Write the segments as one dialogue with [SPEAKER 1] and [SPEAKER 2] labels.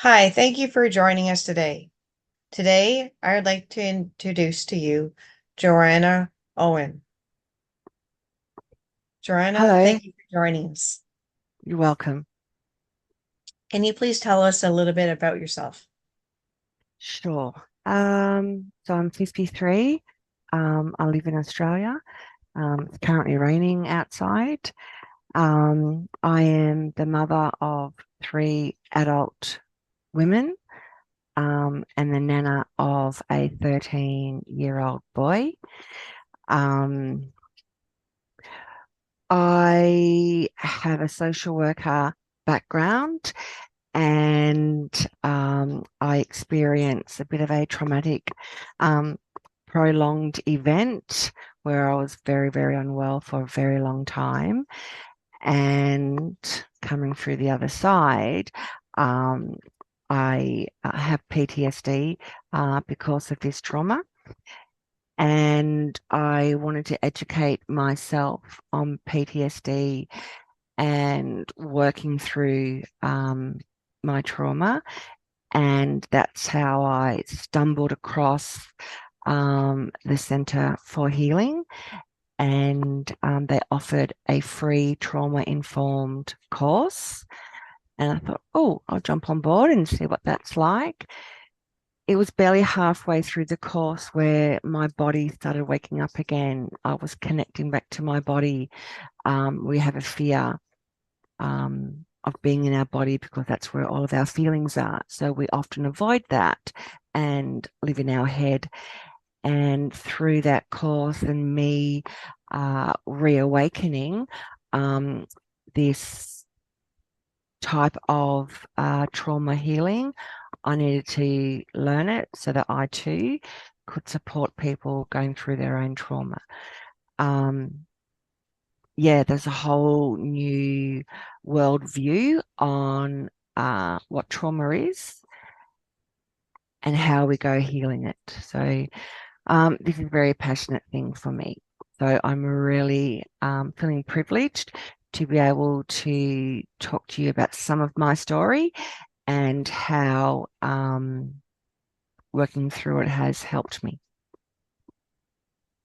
[SPEAKER 1] Hi, thank you for joining us today. Today, I would like to introduce to you Joanna Owen. Joanna,
[SPEAKER 2] Hello,
[SPEAKER 1] thank you for joining us.
[SPEAKER 2] you're welcome.
[SPEAKER 1] Can you please tell us a little bit about yourself?
[SPEAKER 2] Sure. So I'm 53. I live in Australia. It's currently raining outside. I am the mother of three adult women, and the nana of a 13-year-old boy. Um, I have a social worker background and I experienced a bit of a traumatic, um, prolonged event where I was very, very unwell for a very long time. And coming through the other side, um, I have PTSD because of this trauma. And I wanted to educate myself on PTSD and working through my trauma. And that's how I stumbled across the Centre for Healing. And they offered a free trauma informed course. And I thought, oh, I'll jump on board and see what that's like. It was barely halfway through the course where my body started waking up again. I was connecting back to my body. We have a fear of being in our body because that's where all of our feelings are. So we often avoid that and live in our head. And through that course and me reawakening um, this type of trauma healing, I needed to learn it so that I too could support people going through their own trauma. Um, yeah, there's a whole new worldview on what trauma is and how we go healing it. So this is a very passionate thing for me. So I'm really feeling privileged to be able to talk to you about some of my story and how working through it has helped me.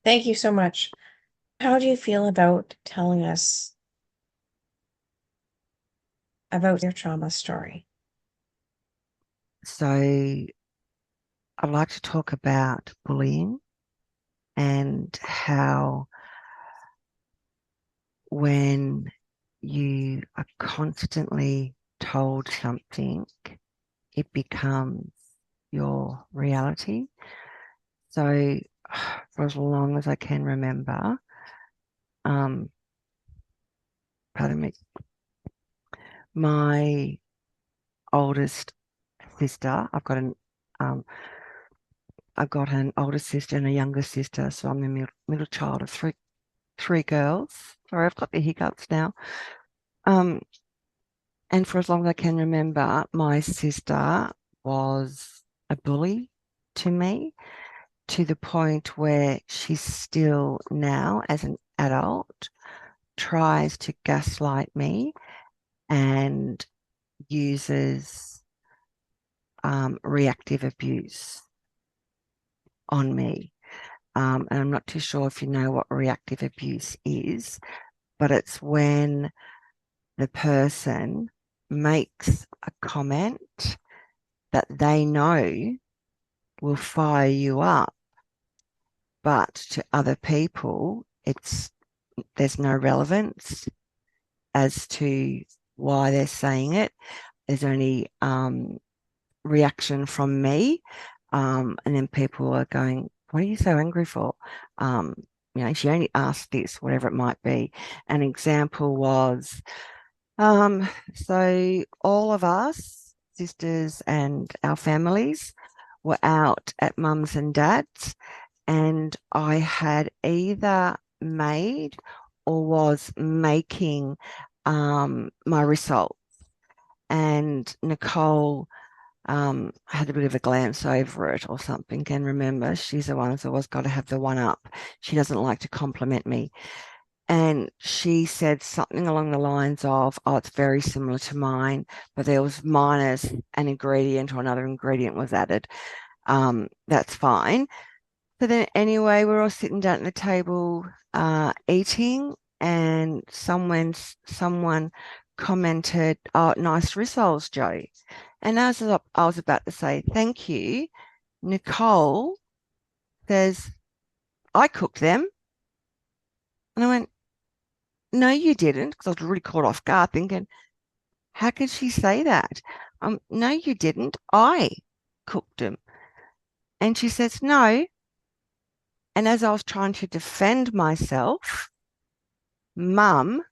[SPEAKER 1] Thank you so much. How do you feel about telling us about your trauma story?
[SPEAKER 2] So I'd like to talk about bullying and how when you are constantly told something, it becomes your reality. So, for as long as I can remember, um, pardon me, my oldest sister, um, I've got an older sister and a younger sister, so I'm the middle child of three girls. Sorry, I've got the hiccups now. Um, and for as long as I can remember, my sister was a bully to me, to the point where she still now, as an adult, tries to gaslight me and uses reactive abuse on me. And I'm not too sure if you know what reactive abuse is, but it's when the person makes a comment that they know will fire you up, but to other people, there's no relevance as to why they're saying it. There's only reaction from me. And then people are going, what are you so angry for? Um, she only asked this, whatever it might be. An example was, so all of us, sisters and our families, were out at mum's and dad's, and I had either made or was making my result. And Nicole had a bit of a glance over it or something. And remember, she's the one who's always got to have the one up. She doesn't like to compliment me. And she said something along the lines of, oh, it's very similar to mine, but there was minus an ingredient or another ingredient was added. That's fine. So then anyway, we're all sitting down at the table eating, and someone commented, oh, nice rissoles, Joe. And as I was about to say thank you, Nicole says, I cooked them. And I went, no, you didn't, because I was really caught off guard thinking, how could she say that? No, you didn't. I cooked them. And she says, no. And as I was trying to defend myself, Mum,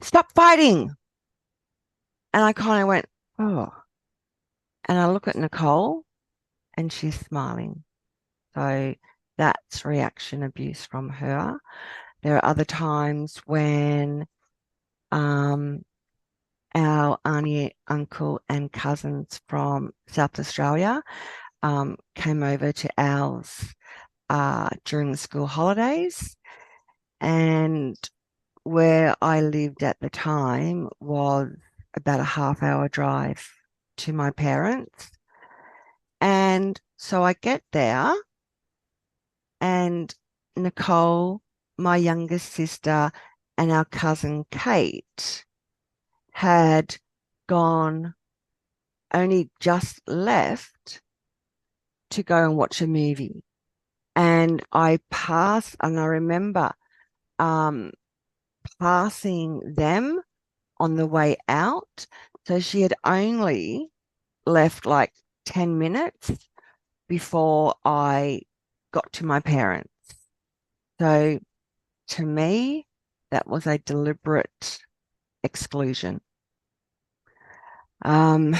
[SPEAKER 2] stop fighting. And I kind of went, oh. And I look at Nicole and she's smiling. So that's reaction abuse from her. There are other times when our auntie, uncle, and cousins from South Australia came over to ours during the school holidays. And where I lived at the time was about a half-hour drive to my parents. And so I get there, and Nicole, my youngest sister, and our cousin Kate had gone, only just left to go and watch a movie. And I passed, and I remember um, passing them on the way out. So she had only left like 10 minutes before I got to my parents. So to me, that was a deliberate exclusion. Um,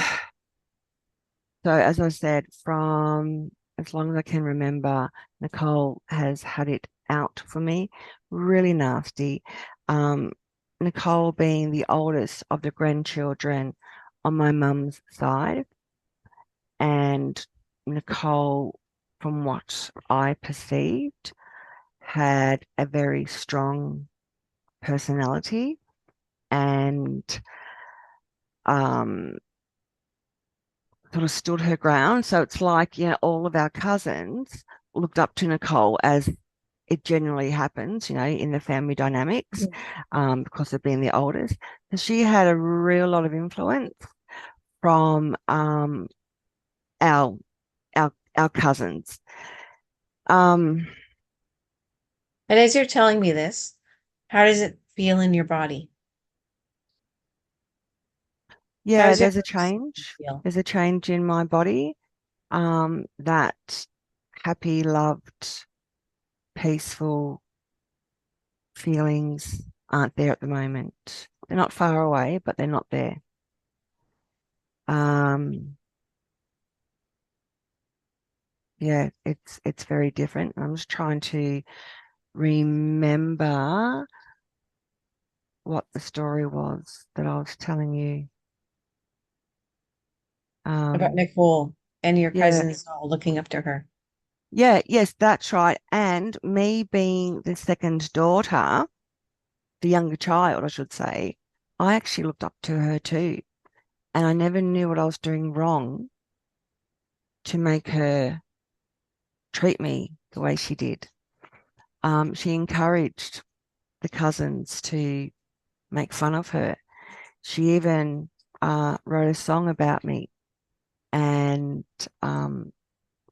[SPEAKER 2] so as I said, from as long as I can remember, Nicole has had it out for me, really nasty. Um, Nicole being the oldest of the grandchildren on my mum's side, and Nicole, from what I perceived, had a very strong personality and um, sort of stood her ground. So it's like, all of our cousins looked up to Nicole, as it generally happens, in the family dynamics, because of being the oldest. So she had a real lot of influence from our our cousins. Um,
[SPEAKER 1] And as you're telling me this, how does it feel in your body? How
[SPEAKER 2] yeah,
[SPEAKER 1] does your
[SPEAKER 2] there's a
[SPEAKER 1] body
[SPEAKER 2] change.
[SPEAKER 1] feel?
[SPEAKER 2] There's a change in my body. That happy, loved, peaceful feelings aren't there at the moment. They're not far away, but they're not there. Um, yeah, it's very different. I'm just trying to remember what the story was that I was telling you.
[SPEAKER 1] About
[SPEAKER 2] Um,
[SPEAKER 1] Nicole and your
[SPEAKER 2] yeah,
[SPEAKER 1] cousins all looking up to her.
[SPEAKER 2] yeah, yes, that's right. And me being the second daughter, the younger child, I should say, I actually looked up to her too. And I never knew what I was doing wrong to make her treat me the way she did. She encouraged the cousins to make fun of her. She even wrote a song about me and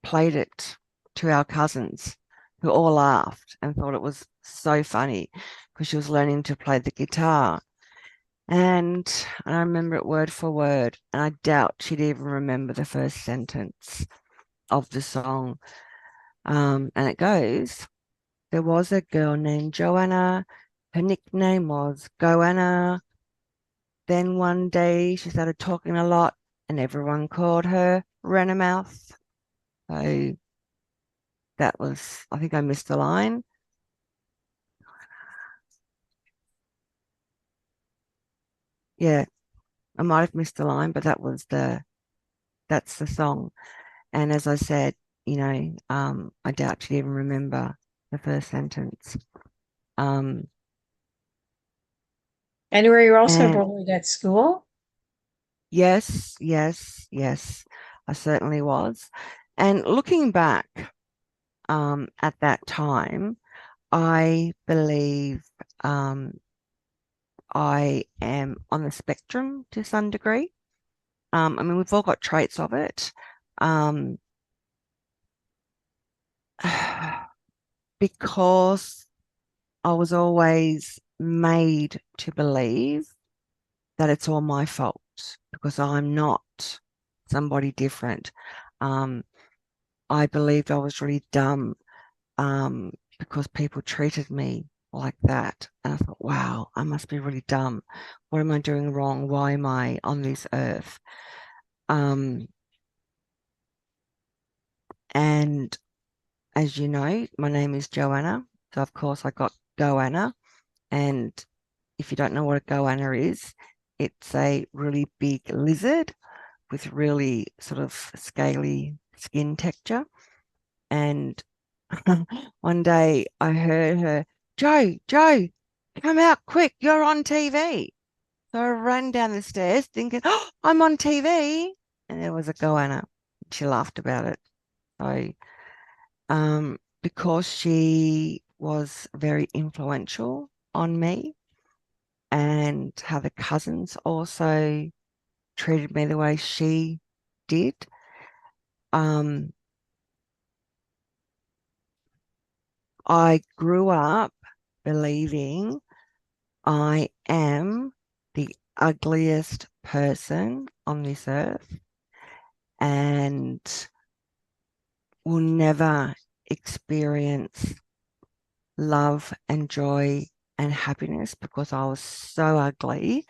[SPEAKER 2] played it to our cousins, who all laughed and thought it was so funny because she was learning to play the guitar. And I remember it word for word, and I doubt she'd even remember the first sentence of the song. And it goes, there was a girl named Joanna. Her nickname was Goanna. Then one day she started talking a lot, and everyone called her Renamouth. So that was, I think I missed the line. Yeah, I might have missed the line, but that's the song. And as I said, I doubt she'd even remember the first sentence. Um,
[SPEAKER 1] And were you also
[SPEAKER 2] And
[SPEAKER 1] bullied at school?
[SPEAKER 2] yes, yes, yes, I certainly was. And looking back at that time, I believe um, I am on the spectrum to some degree. I mean, we've all got traits of it. Um, because I was always made to believe that it's all my fault because I'm not somebody different. Um, I believed I was really dumb because people treated me like that. And I thought, wow, I must be really dumb. What am I doing wrong? Why am I on this earth? Um, and as you know, my name is Joanna. So, of course, I got Goanna. And if you don't know what a goanna is, it's a really big lizard with really sort of scaly skin texture. And one day I heard her, Joe, come out quick, you're on TV. So I ran down the stairs thinking, oh, I'm on TV. And there was a goanna. She laughed about it. So, because she was very influential on me, and how the cousins also treated me the way she did. Um, I grew up believing I am the ugliest person on this earth and will never experience love and joy and happiness because I was so ugly.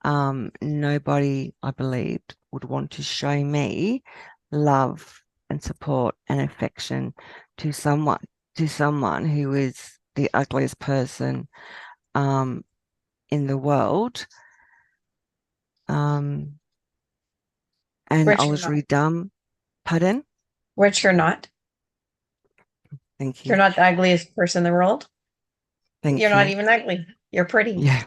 [SPEAKER 2] Nobody, I believed, would want to show me love and support and affection to someone who is the ugliest person um, in the world. Um, and I
[SPEAKER 1] Which you're
[SPEAKER 2] was
[SPEAKER 1] not.
[SPEAKER 2] really dumb. Pardon?
[SPEAKER 1] Which you're not.
[SPEAKER 2] Thank
[SPEAKER 1] You're
[SPEAKER 2] you.
[SPEAKER 1] not the ugliest person in the world. You're
[SPEAKER 2] Thank
[SPEAKER 1] not
[SPEAKER 2] you.
[SPEAKER 1] even ugly. You're pretty.
[SPEAKER 2] Yeah,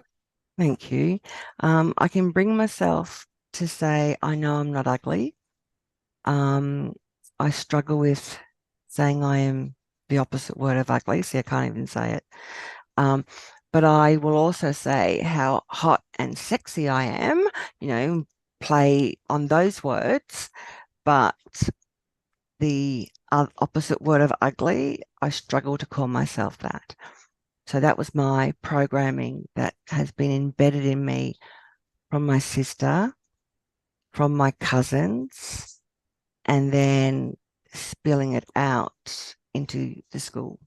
[SPEAKER 2] thank you. I can bring myself to say I know I'm not ugly. Um, I struggle with saying I am the opposite word of ugly. See, I can't even say it. Um, but I will also say how hot and sexy I am, play on those words. But the opposite word of ugly, I struggle to call myself that. So that was my programming that has been embedded in me from my sister, from my cousins, and then spilling it out into the school.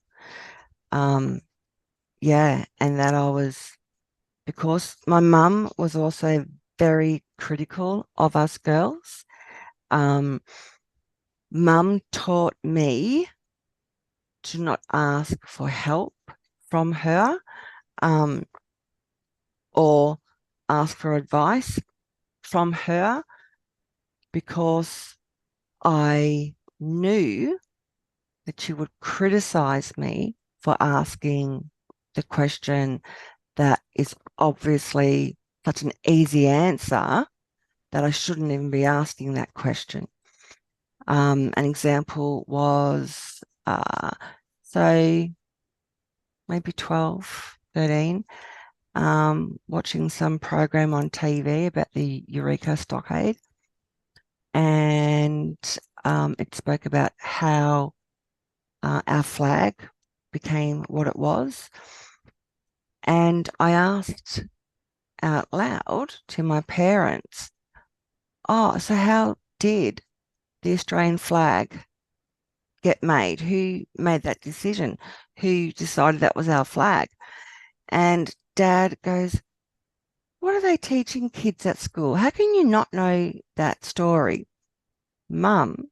[SPEAKER 2] Um, yeah, and that I was, because my mum was also very critical of us girls. Um, Mum taught me to not ask for help from her, um, or ask for advice from her because I knew that she would criticize me for asking the question that is obviously such an easy answer that I shouldn't even be asking that question. An example was so maybe 12, 13, watching some program on TV about the Eureka Stockade. And it spoke about how our flag became what it was. And I asked out loud to my parents, oh, so how did the Australian flag get made? Who made that decision? Who decided that was our flag? And Dad goes, what are they teaching kids at school? How can you not know that story? Mum,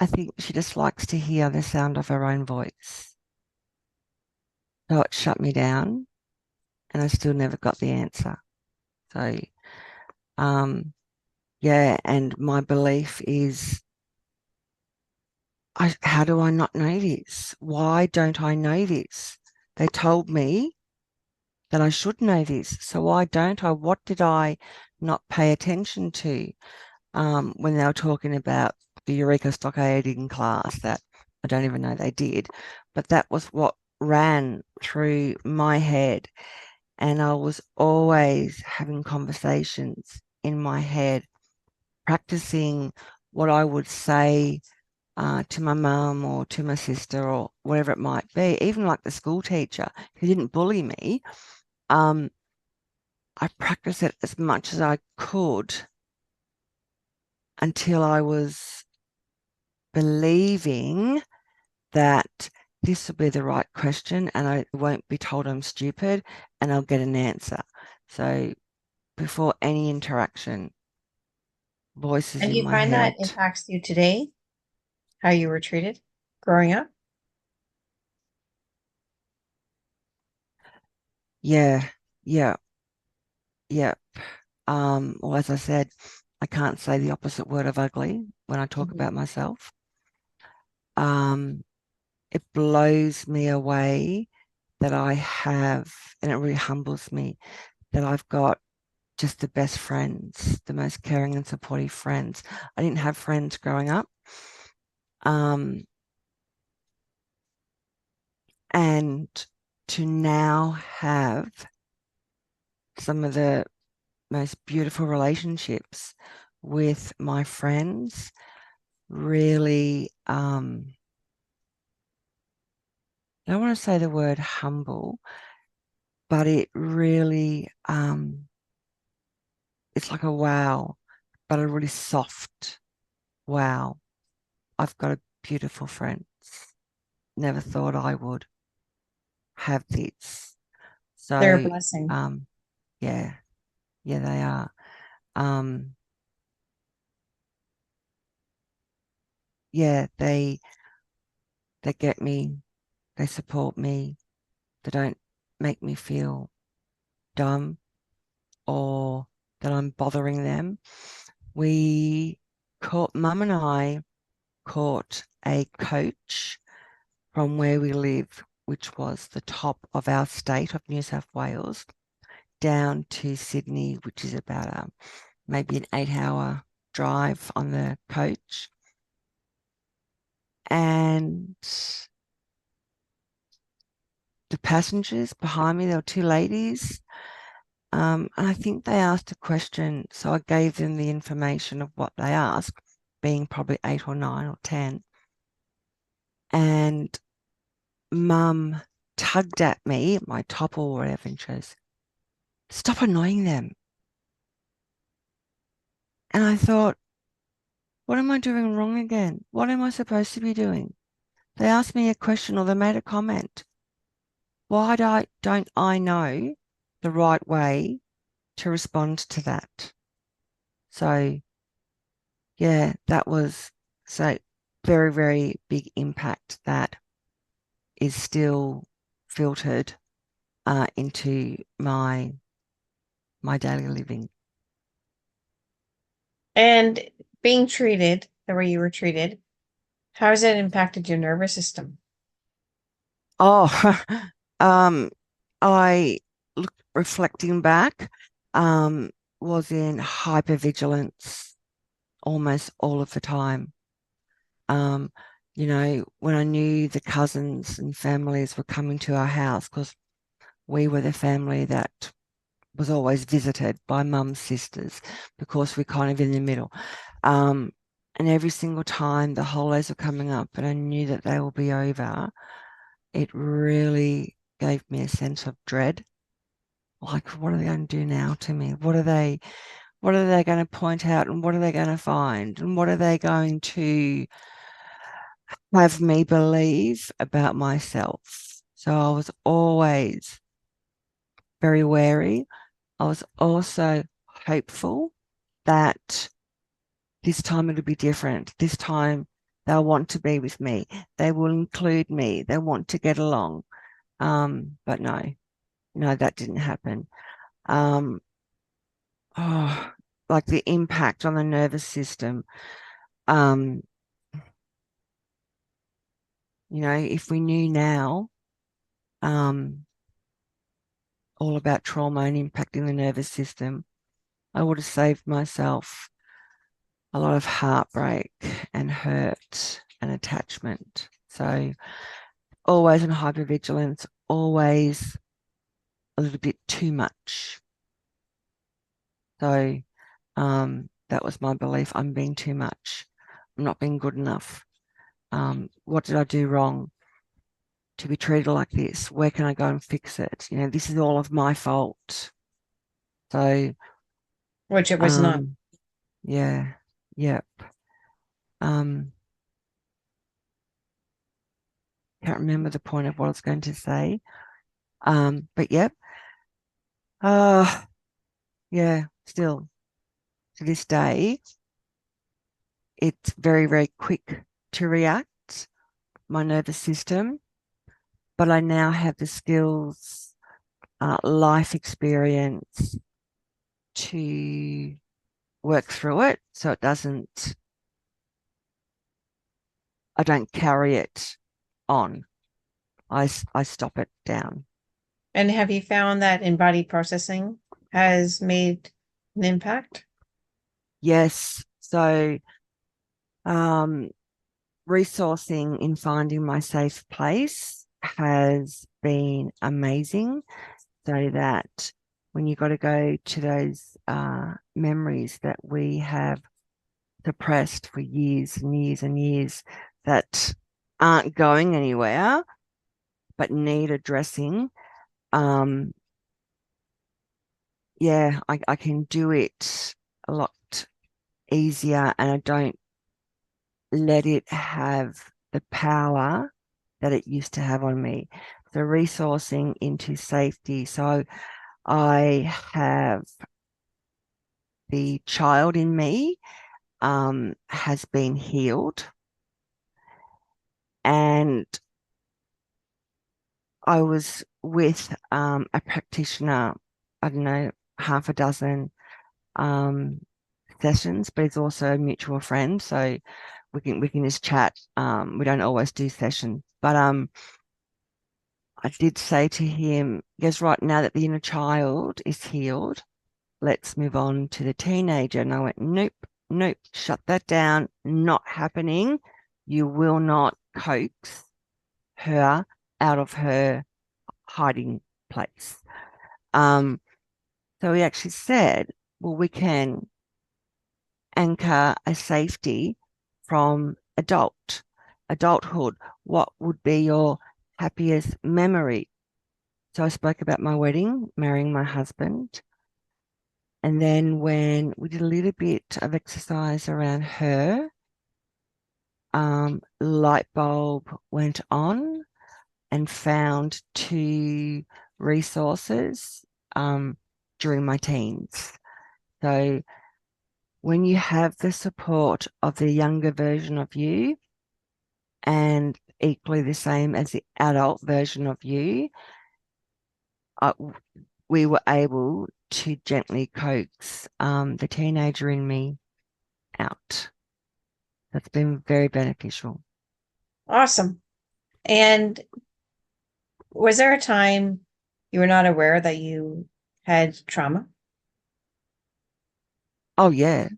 [SPEAKER 2] I think she just likes to hear the sound of her own voice. So it shut me down and I still never got the answer. So, um, yeah, and my belief is, how do I not know this? Why don't I know this? They told me that I should know this. So why don't I? What did I not pay attention to when they were talking about the Eureka Stockade in class that I don't even know they did, but that was what ran through my head. And I was always having conversations in my head, practicing what I would say to my mum or to my sister or whatever it might be, even like the school teacher who didn't bully me. I practiced it as much as I could until I was believing that this will be the right question and I won't be told I'm stupid and I'll get an answer. So before any interaction, voices
[SPEAKER 1] And
[SPEAKER 2] in
[SPEAKER 1] you
[SPEAKER 2] my
[SPEAKER 1] find
[SPEAKER 2] head.
[SPEAKER 1] that impacts you today, how you were treated growing up?
[SPEAKER 2] Yeah, yeah, yeah. Well, as I said, I can't say the opposite word of ugly when I talk
[SPEAKER 1] Mhm.
[SPEAKER 2] about myself. It blows me away that I have, and it really humbles me that I've got just the best friends, the most caring and supportive friends. I didn't have friends growing up. Um, and to now have some of the most beautiful relationships with my friends really, I don't want to say the word humble, but it really, it's like a wow, but a really soft wow. I've got a beautiful friends. Never thought I would have this.
[SPEAKER 1] They're a
[SPEAKER 2] So,
[SPEAKER 1] blessing.
[SPEAKER 2] um, yeah, yeah, they are. Um, yeah, they get me, they support me, they don't make me feel dumb or that I'm bothering them. We caught, Mum and I caught a coach from where we live, which was the top of our state of New South Wales, down to Sydney, which is about maybe an 8-hour drive on the coach. And the passengers behind me, there were two ladies. And I think they asked a question. So I gave them the information of what they asked, being probably 8 or 9 or 10. And Mum tugged at me, my top or whatever, and she goes, "Stop annoying them." And I thought, what am I doing wrong again? What am I supposed to be doing? They asked me a question or they made a comment. Why don't I know the right way to respond to that? So yeah, that was so very, very big impact that is still filtered into my daily living.
[SPEAKER 1] And being treated the way you were treated, how has that impacted your nervous system?
[SPEAKER 2] Oh, um, I look reflecting back, um, was in hypervigilance almost all of the time. Um, when I knew the cousins and families were coming to our house, because we were the family that was always visited by mum's sisters, because we're kind of in the middle. Um, and every single time the holidays were coming up and I knew that they will be over, it really gave me a sense of dread. Like, what are they going to do now to me? What are they going to point out and what are they going to find? And what are they going to have me believe about myself? So I was always very wary. I was also hopeful that this time it'll be different. This time they'll want to be with me. They will include me. They want to get along. But no, that didn't happen. Um, oh, like the impact on the nervous system. Um, if we knew now, um, all about trauma and impacting the nervous system, I would have saved myself a lot of heartbreak and hurt and attachment. So always in hypervigilance, always a little bit too much. So that was my belief. I'm being too much. I'm not being good enough. What did I do wrong to be treated like this? Where can I go and fix it? You know, this is all of my fault. So,
[SPEAKER 1] Which it was not.
[SPEAKER 2] Yeah, yep. Can't remember the point of what I was going to say. But yep. Yeah, still to this day, it's very, very quick to react, my nervous system, but I now have the skills, life experience to work through it so it doesn't, I don't carry it on. I stop it down.
[SPEAKER 1] And have you found that embodied processing has made an impact?
[SPEAKER 2] Yes. So, resourcing in finding my safe place has been amazing, so that when you got to go to those memories that we have suppressed for years and years and years that aren't going anywhere but need addressing, yeah, I can do it a lot easier, and I don't let it have the power that it used to have on me. So resourcing into safety. So I have the child in me has been healed, and I was with a practitioner, I don't know, half a dozen um, sessions, but he's also a mutual friend, so we can just chat. We don't always do sessions, but I did say to him, "Yes, right now that the inner child is healed, let's move on to the teenager." And I went, "Nope, nope, shut that down. Not happening. You will not coax her out of her hiding place." Um, so he actually said, "Well, we can anchor a safety from adulthood. What would be your happiest memory?" So I spoke about my wedding, marrying my husband. And then when we did a little bit of exercise around her, light bulb went on, and found two resources during my teens. So when you have the support of the younger version of you and equally the same as the adult version of you, uh, we were able to gently coax the teenager in me out. That's been very beneficial.
[SPEAKER 1] Awesome. And was there a time you were not aware that you had trauma?
[SPEAKER 2] Oh yeah,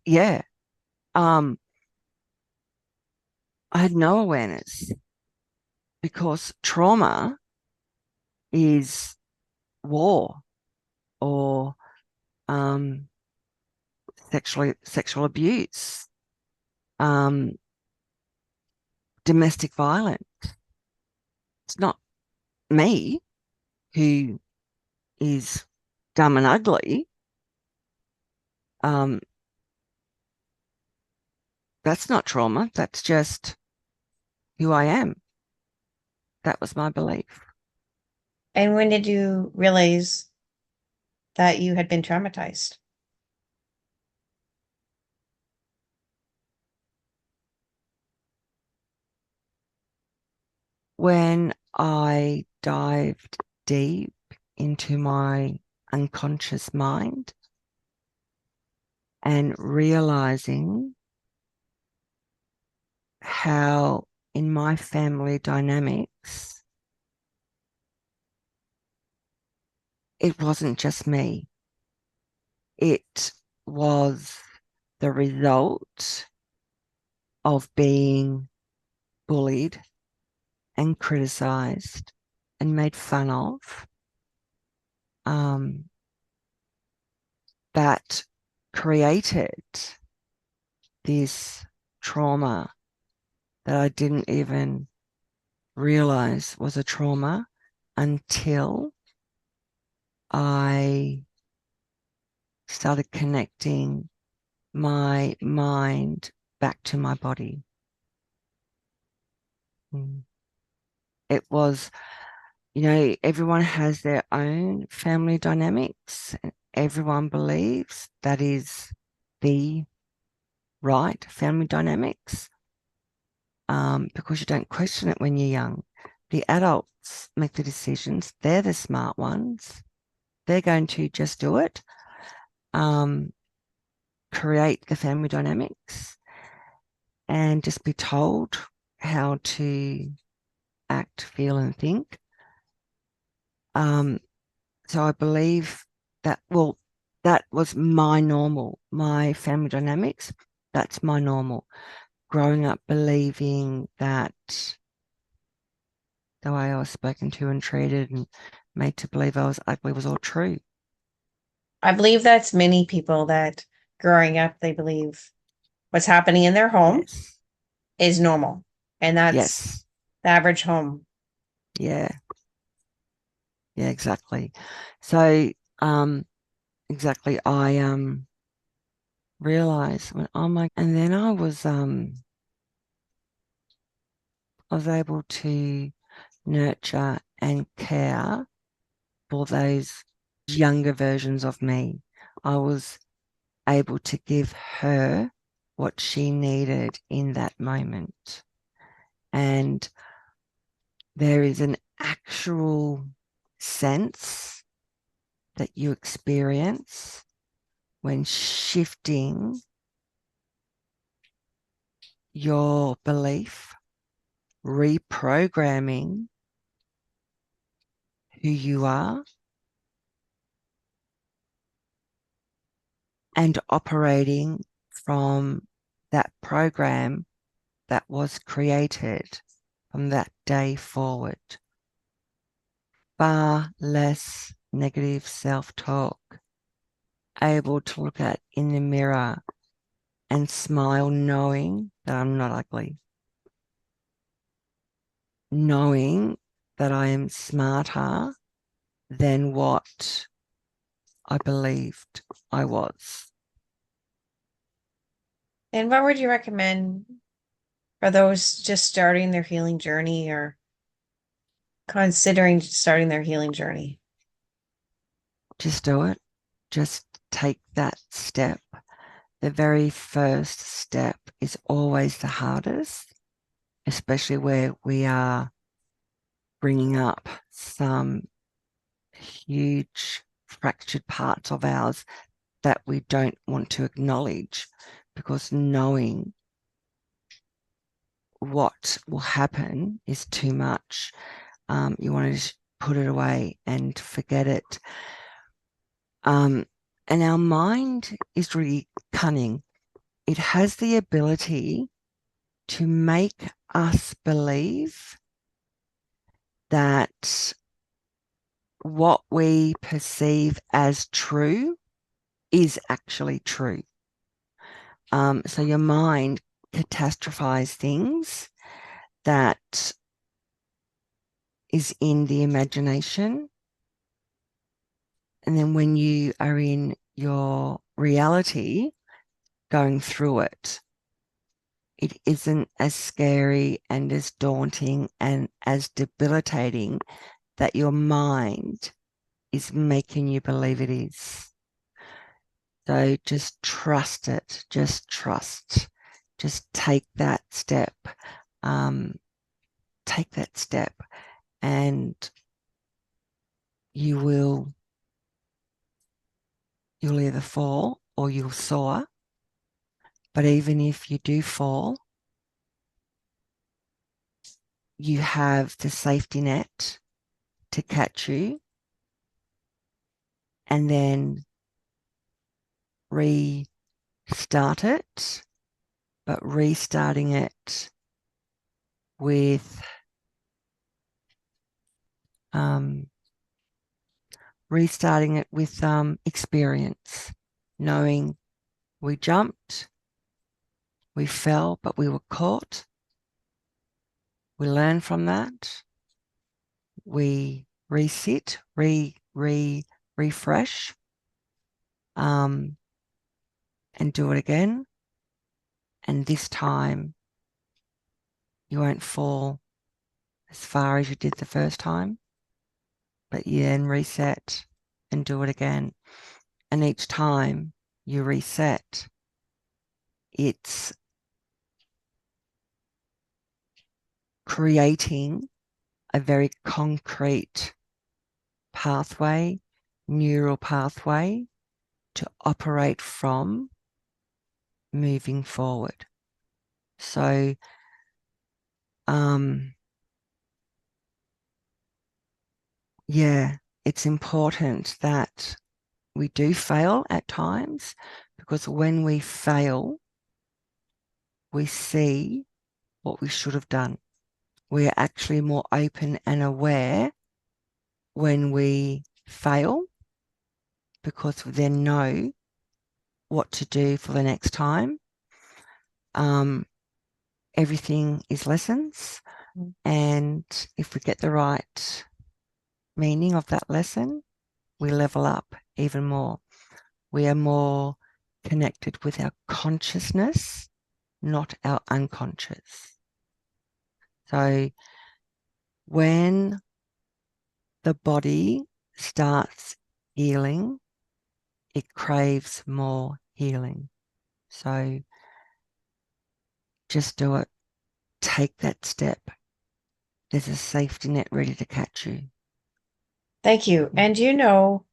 [SPEAKER 2] yeah. Um, I had no awareness because trauma is war or um, sexual abuse, um, domestic violence. It's not me who is dumb and ugly. Um, that's not trauma. That's just who I am. That was my belief.
[SPEAKER 1] And when did you realize that you had been traumatized?
[SPEAKER 2] When I dived deep into my unconscious mind and realizing how in my family dynamics it wasn't just me. It was the result of being bullied and criticized and made fun of, um, that created this trauma that I didn't even realize was a trauma until I started connecting my mind back to my body. It was, everyone has their own family dynamics. Everyone believes that is the right family dynamics, because you don't question it when you're young. The adults make the decisions. They're the smart ones. They're going to just do it, create the family dynamics, and just be told how to act, feel, and think. So I believe that, well, that was my normal, my family dynamics. That's my normal. Growing up believing that the way I was spoken to and treated and made to believe I was ugly was all true.
[SPEAKER 1] I believe that's many people that growing up, they believe what's happening in their home
[SPEAKER 2] Yes.
[SPEAKER 1] is normal. And that's
[SPEAKER 2] Yes.
[SPEAKER 1] the average home.
[SPEAKER 2] Yeah. Yeah, exactly. So, exactly, I realized when, oh my, and then I was able to nurture and care for those younger versions of me. I was able to give her what she needed in that moment. And there is an actual sense that you experience when shifting your belief, reprogramming who you are, and operating from that program that was created from that day forward. Far less negative self-talk, able to look at in the mirror and smile knowing that I'm not ugly, knowing that I am smarter than what I believed I was.
[SPEAKER 1] And what would you recommend for those just starting their healing journey or considering starting their healing journey?
[SPEAKER 2] Just do it. Just take that step. The very first step is always the hardest, especially where we are bringing up some huge fractured parts of ours that we don't want to acknowledge, because knowing what will happen is too much. You want to just put it away and forget it. And our mind is really cunning. It has the ability to make us believe that what we perceive as true is actually true. So your mind catastrophizes things that is in the imagination. And then when you are in your reality going through it, it isn't as scary and as daunting and as debilitating that your mind is making you believe it is. So just trust it. Just trust. Just take that step. Take that step, and you'll either fall or you'll soar. But even if you do fall, you have the safety net to catch you and then restart it, but restarting it with experience, knowing we jumped, we fell, but we were caught. We learn from that. We reset, refresh, and do it again. And this time, you won't fall as far as you did the first time, but you then reset and do it again. And each time you reset, it's creating a very concrete pathway, neural pathway to operate from moving forward. So, yeah, it's important that we do fail at times, because when we fail, we see what we should have done. We are actually more open and aware when we fail, because we then know what to do for the next time. Everything is lessons, and if we get the right meaning of that lesson, we level up even more. We are more connected with our consciousness, not our unconscious. So when the body starts healing, it craves more healing. So just do it. Take that step. There's a safety net ready to catch you.
[SPEAKER 1] Thank you. And do you know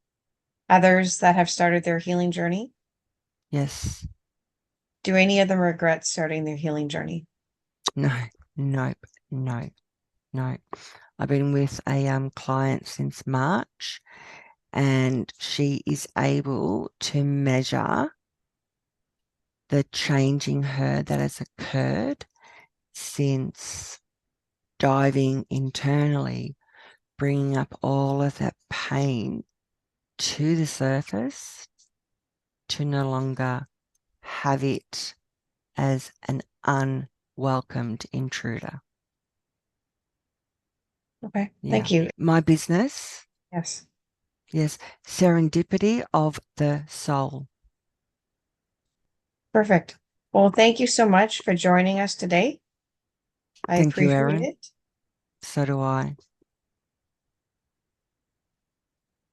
[SPEAKER 1] others that have started their healing journey?
[SPEAKER 2] Yes.
[SPEAKER 1] Do any of them regret starting their healing journey?
[SPEAKER 2] No. Nope. No. No. I've been with a client since March, and she is able to measure the change in her that has occurred since diving internally, bringing up all of that pain to the surface, to no longer have it as an unwelcomed intruder.
[SPEAKER 1] Okay.
[SPEAKER 2] Yeah.
[SPEAKER 1] Thank you.
[SPEAKER 2] My business,
[SPEAKER 1] Yes.
[SPEAKER 2] yes, serendipity of the soul.
[SPEAKER 1] Perfect. Well, thank you so much for joining us today. I
[SPEAKER 2] Thank you,
[SPEAKER 1] appreciate
[SPEAKER 2] Erin.
[SPEAKER 1] it.
[SPEAKER 2] So do I.